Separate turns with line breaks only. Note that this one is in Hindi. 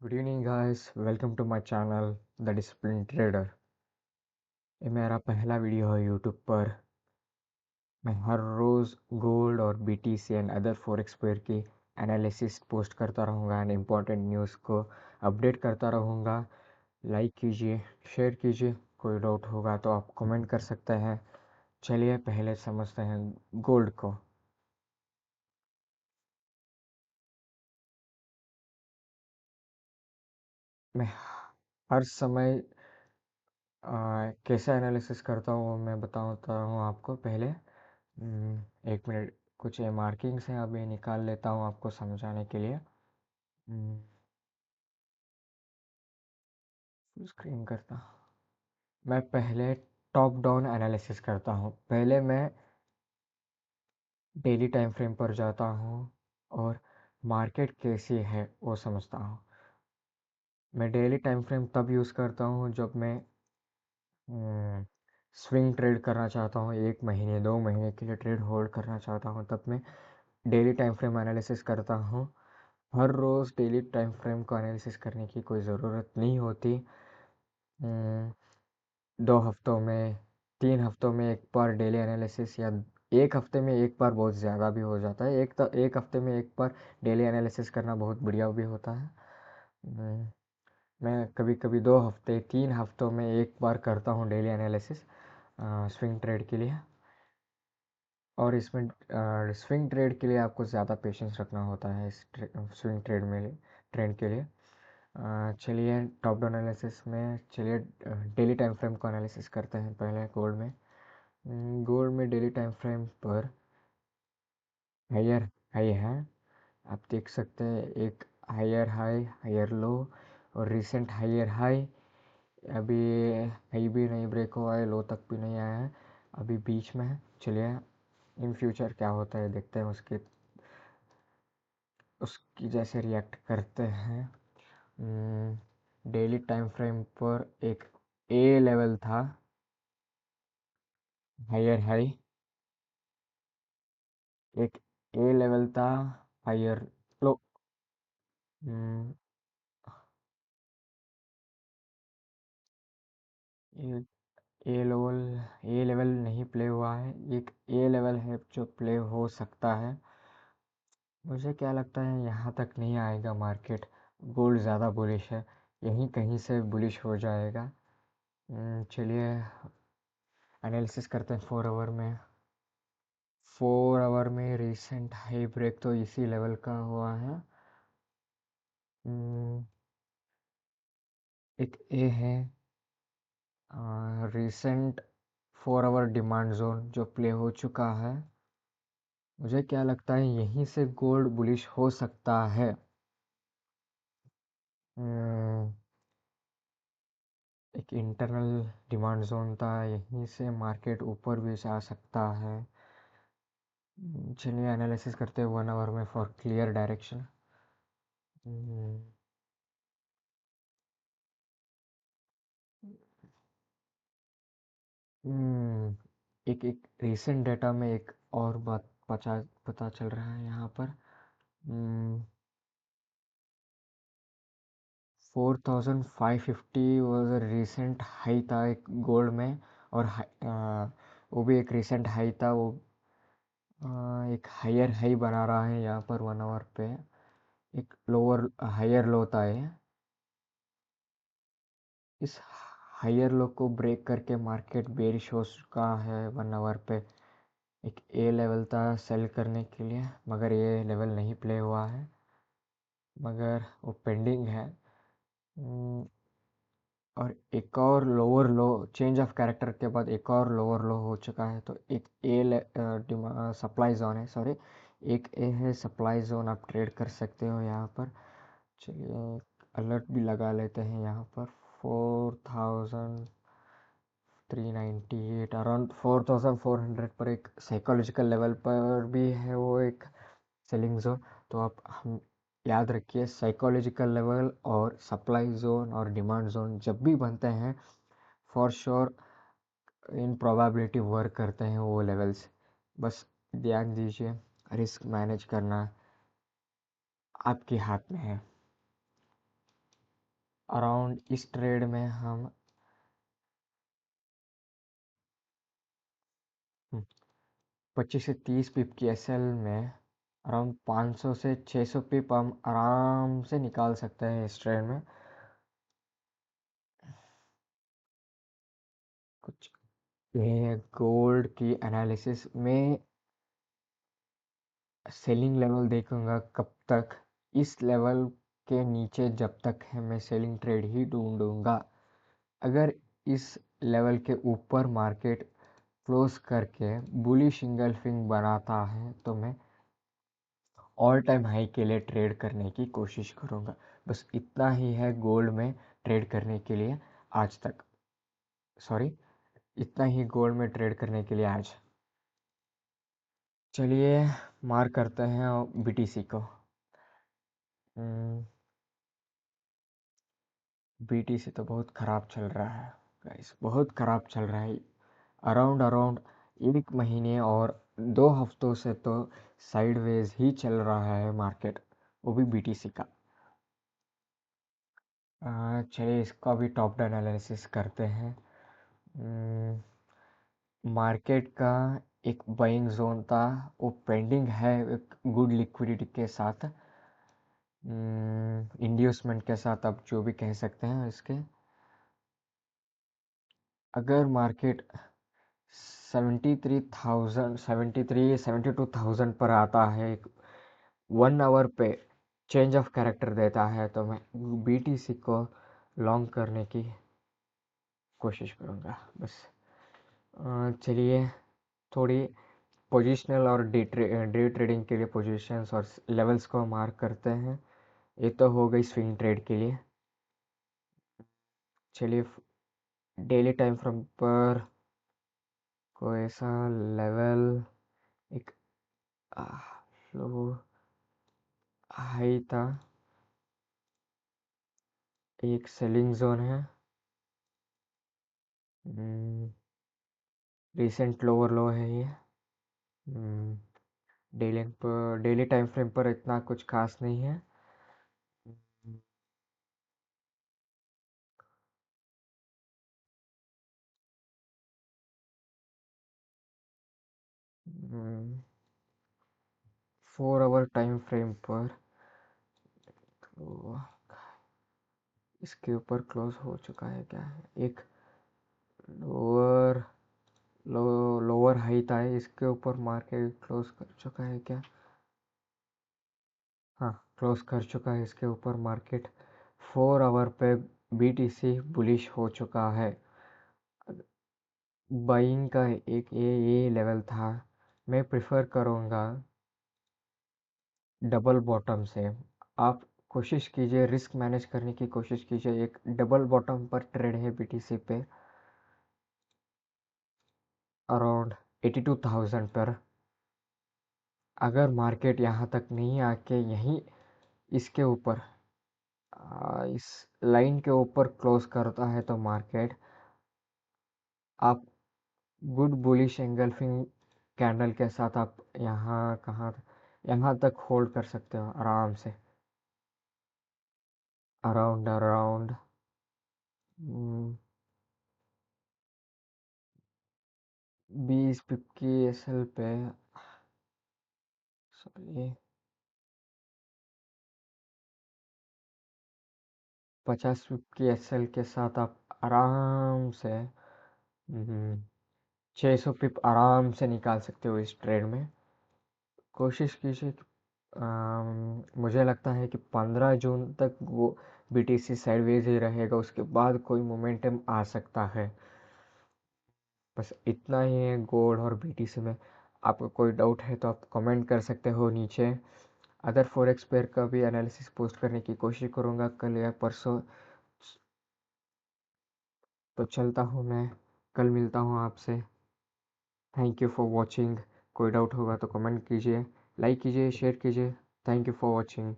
Good evening guys, welcome to my channel the discipline trader. ये मेरा पहला वीडियो है यूट्यूब पर। मैं हर रोज़ गोल्ड और BTC and other forex pair की एनालिसिस पोस्ट करता रहूँगा एंड इम्पोर्टेंट न्यूज़ को अपडेट करता रहूँगा। लाइक कीजिए, शेयर कीजिए। कोई डाउट होगा तो आप कमेंट कर सकते हैं। चलिए पहले समझते हैं गोल्ड को। मैं हर समय कैसे एनालिसिस करता हूँ वो मैं बताता हूँ आपको। पहले 1 मिनट, कुछ मार्किंग्स हैं अभी निकाल लेता हूँ आपको समझाने के लिए। स्क्रीन करता, मैं पहले टॉप डाउन एनालिसिस करता हूँ। पहले मैं डेली टाइम फ्रेम पर जाता हूँ और मार्केट कैसी है वो समझता हूँ। मैं डेली टाइम फ्रेम तब यूज़ करता हूँ जब मैं स्विंग ट्रेड करना चाहता हूँ। 1 महीने 2 महीने के लिए ट्रेड होल्ड करना चाहता हूँ, तब मैं डेली टाइम फ्रेम एनालिसिस करता हूँ। हर रोज़ डेली टाइम फ्रेम को एनालिसिस करने की कोई ज़रूरत नहीं होती। 2 हफ्तों में 3 हफ्तों में एक बार डेली एनालिसिस, या एक हफ्ते में एक बार बहुत ज़्यादा भी हो जाता है। एक हफ्ते में एक बार डेली एनालिसिस करना बहुत बढ़िया भी होता है। हम्म, मैं कभी कभी 2 हफ्ते 3 हफ्तों में एक बार करता हूँ डेली एनालिसिस स्विंग ट्रेड के लिए। और इसमें स्विंग ट्रेड के लिए आपको ज़्यादा पेशेंस रखना होता है इस स्विंग ट्रेड के लिए। चलिए टॉप डाउन एनालिसिस में, चलिए डेली टाइम फ्रेम को एनालिसिस करते हैं। पहले गोल्ड में, गोल्ड में डेली टाइम फ्रेम पर हायर हाई है। आप देख सकते हैं एक हायर हाई, हायर लो और रिसेंट हायर हाई। अभी हाई भी नहीं ब्रेक हुआ है, लो तक भी नहीं आया है, अभी बीच में है। चलिए इन फ्यूचर क्या होता है देखते हैं, उसकी जैसे रिएक्ट करते हैं। डेली टाइम फ्रेम पर एक ए लेवल था, हायर हाई। एक ए लेवल था, हायर लो। ए लेवल नहीं प्ले हुआ है, एक ए लेवल है जो प्ले हो सकता है। मुझे क्या लगता है यहाँ तक नहीं आएगा मार्केट। गोल्ड ज़्यादा बुलिश है, यहीं कहीं से बुलिश हो जाएगा। चलिए एनालिसिस करते हैं 4 आवर में। 4 आवर में रिसेंट हाई ब्रेक तो इसी लेवल का हुआ है। हम्म, एक ए है, रिसेंट 4 आवर डिमांड जोन जो प्ले हो चुका है। मुझे क्या लगता है यहीं से गोल्ड बुलिश हो सकता है। हम्म, एक इंटरनल डिमांड जोन था, यहीं से मार्केट ऊपर भी जा सकता है। चलिए एनालिसिस करते हैं 1 आवर में फॉर क्लियर डायरेक्शन। एक एक रिसेंट डेटा में एक और बात पता चल रहा है यहाँ पर। 4550 वॉज रिसेंट हाई था एक गोल्ड में। और वो भी एक रिसेंट हाई था। वो एक हायर हाई बना रहा है यहाँ पर 1 आवर पे। एक लोअर हायर लो था ये। इस हायर लो को ब्रेक करके मार्केट बेरिश हो चुका है 1 आवर पे। एक ए लेवल था सेल करने के लिए, मगर ये लेवल नहीं प्ले हुआ है, मगर वो पेंडिंग है। और एक और lower low, change of character के बाद एक और लोअर लो हो चुका है। तो एक ए सप्लाई जोन है, सॉरी, एक ए है सप्लाई जोन, आप ट्रेड कर सकते हो यहाँ पर। चलिए अलर्ट भी लगा लेते हैं यहाँ पर। 4398, अराउंड 4400 पर एक साइकोलॉजिकल लेवल पर भी है वो एक सेलिंग जोन। तो आप हम याद रखिए, साइकोलॉजिकल लेवल और सप्लाई जोन और डिमांड जोन जब भी बनते हैं, for sure in probability work करते हैं वो लेवल्स। बस ध्यान दीजिए, रिस्क मैनेज करना आपके हाथ में है। अराउंड इस ट्रेड में हम 25 से 30 पिप की एसएल में अराउंड 500 से 600 पिप हम आराम से निकाल सकते हैं इस ट्रेड में। कुछ ये गोल्ड की एनालिसिस में सेलिंग लेवल देखूंगा कब तक, इस लेवल के नीचे जब तक है मैं सेलिंग ट्रेड ही ढूंढूंगा। अगर इस लेवल के ऊपर मार्केट क्लोज करके बुलिश इंगल्फिंग बनाता है तो मैं ऑल टाइम हाई के लिए ट्रेड करने की कोशिश करूंगा। बस इतना ही है गोल्ड में ट्रेड करने के लिए आज तक, सॉरी, इतना ही गोल्ड में ट्रेड करने के लिए आज। चलिए मार्क करते हैं बीटीसी को। बीटीसी तो बहुत ख़राब चल रहा है गाइस, बहुत ख़राब चल रहा है। अराउंड अराउंड 1 महीने और 2 हफ्तों से तो साइडवेज ही चल रहा है मार्केट, वो भी बीटीसी का। चलिए इसका भी टॉप डाउन एनालिसिस करते हैं। मार्केट का एक बाइंग जोन था, वो पेंडिंग है एक गुड लिक्विडिटी के साथ, इंड्यूसमेंट के साथ, आप जो भी कह सकते हैं इसके। अगर मार्केट 72,000 पर आता है, 1 आवर पे चेंज ऑफ कैरेक्टर देता है, तो मैं बीटीसी को लॉन्ग करने की कोशिश करूँगा बस। चलिए थोड़ी पोजिशनल और डे ट्रेडिंग के लिए पोजीशंस और लेवल्स को मार्क करते हैं। ये तो हो गई स्विंग ट्रेड के लिए। चलिए डेली टाइम फ्रेम पर कोई ऐसा लेवल, एक लो हाई था, एक सेलिंग जोन है, रिसेंट लोअर लो है ये। डेली टाइम फ्रेम पर इतना कुछ खास नहीं है। हम्म, 4 आवर टाइम फ्रेम पर तो इसके ऊपर क्लोज हो चुका है क्या है, एक लोअर लोअर हाई था, इसके ऊपर मार्केट क्लोज कर चुका है क्या? हाँ, क्लोज कर चुका है इसके ऊपर मार्केट। 4 आवर पे बीटीसी बुलिश हो चुका है। बाइंग का एक ये लेवल था, मैं प्रिफर करूँगा डबल बॉटम से। आप कोशिश कीजिए, रिस्क मैनेज करने की कोशिश कीजिए। एक डबल बॉटम पर ट्रेड है बीटीसी पे अराउंड 82,000 पर। अगर मार्केट यहाँ तक नहीं आके यहीं इसके ऊपर इस लाइन के ऊपर क्लोज करता है तो मार्केट आप गुड बुलिश एंगल्फिंग कैंडल के साथ आप यहाँ तक होल्ड कर सकते हो आराम से। अराउंड अराउंड 20 पिप की एसएल पे, सॉरी, 50 पिप की एसएल के साथ आप आराम से 600 पिप आराम से निकाल सकते हो इस ट्रेड में। कोशिश कीजिए कि मुझे लगता है कि 15 जून तक वो बीटीसी साइडवेज ही रहेगा, उसके बाद कोई मोमेंटम आ सकता है। बस इतना ही है गोल्ड और बीटीसी में। आपको कोई डाउट है तो आप कमेंट कर सकते हो नीचे। अदर फॉरेक्स पेयर का भी एनालिसिस पोस्ट करने की कोशिश करूँगा कल या परसों। तो चलता हूँ मैं, कल मिलता हूँ आपसे। Thank you for watching. कोई डाउट होगा तो कमेंट कीजिए, लाइक कीजिए, शेयर कीजिए। Thank you for watching.